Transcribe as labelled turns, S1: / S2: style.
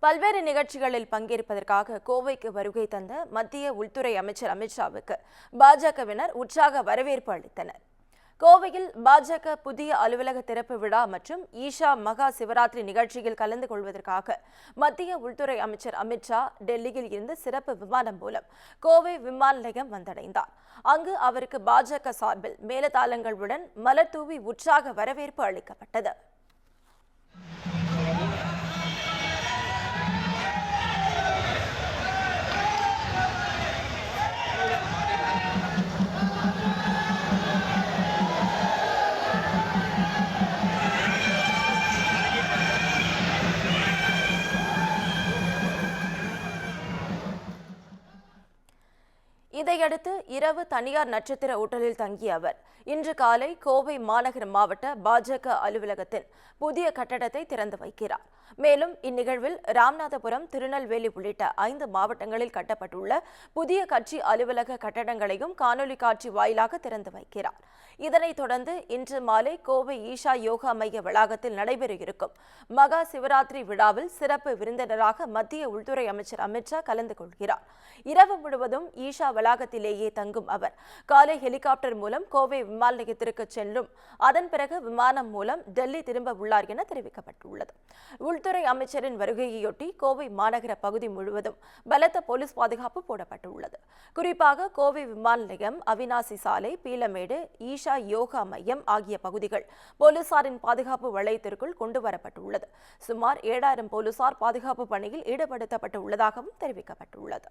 S1: பல்வேறு நிகழ்ச்சிகளில் பங்கேற்பதற்காக கோவைக்கு வருகை தந்த மத்திய உள்துறை அமைச்சர் அமித்ஷாவுக்கு பாஜகவினர் உற்சாக வரவேற்பு அளித்தனர். கோவையில் பாஜக புதிய அலுவலக திறப்பு விழா மற்றும் ஈஷா மகா சிவராத்திரி நிகழ்ச்சியில் கலந்து கொள்வதற்காக மத்திய உள்துறை அமைச்சர் அமித்ஷா டெல்லியில் இருந்து சிறப்பு விமானம் மூலம் கோவை விமான நிலையம் வந்தடைந்தார். அங்கு அவருக்கு பாஜக சார்பில் மேலதாளங்களுடன் மலர் தூவி உற்சாக வரவேற்பு அளிக்கப்பட்டது. இதையடுத்து இரவு தனியார் நட்சத்திர ஓட்டலில் தங்கிய அவர் இன்று காலை கோவை மாநகர மாவட்ட பாஜக அலுவலகத்தின் புதிய கட்டடத்தை திறந்து வைக்கிறார். மேலும் இந்நிகழ்வில் ராமநாதபுரம், திருநெல்வேலி உள்ளிட்ட 5 மாவட்டங்களில் கட்டப்பட்டுள்ள புதிய கட்சி அலுவலக கட்டடங்களையும் காணொலி காட்சி வாயிலாக திறந்து வைக்கிறார். இதனைத் தொடர்ந்து இன்று மாலை கோவை ஈஷா யோகா மைய வளாகத்தில் நடைபெற இருக்கும் மகா சிவராத்திரி விழாவில் சிறப்பு விருந்தினராக மத்திய உள்துறை அமைச்சர் அமித்ஷா கலந்து கொள்கிறார். இரவு முழுவதும் ஈஷா வளாகத்திலேயே தங்கும் அவர் காலை ஹெலிகாப்டர் மூலம் கோவை விமான நிலையத்திற்கு சென்றும் அதன் பிறகு விமானம் மூலம் டெல்லி திரும்ப உள்ளார் என தெரிவிக்கப்பட்டுள்ளது. உள்துறை அமைச்சரின் வருகையொட்டி கோவை மாநகர பகுதி முழுவதும் பலத்த போலீஸ் பாதுகாப்பு போடப்பட்டுள்ளது. குறிப்பாக கோவை விமான நிலையம், அவினாசி சாலை, பீலமேடு, ஈஷா யோகா மையம் ஆகிய பகுதிகள் போலீசாரின் பாதுகாப்பு வளையத்திற்குள் கொண்டுவரப்பட்டுள்ளது. சுமார் 7000 போலீசார் பாதுகாப்பு பணியில் ஈடுபடுத்தப்பட்டுள்ளதாகவும் தெரிவிக்கப்பட்டுள்ளது.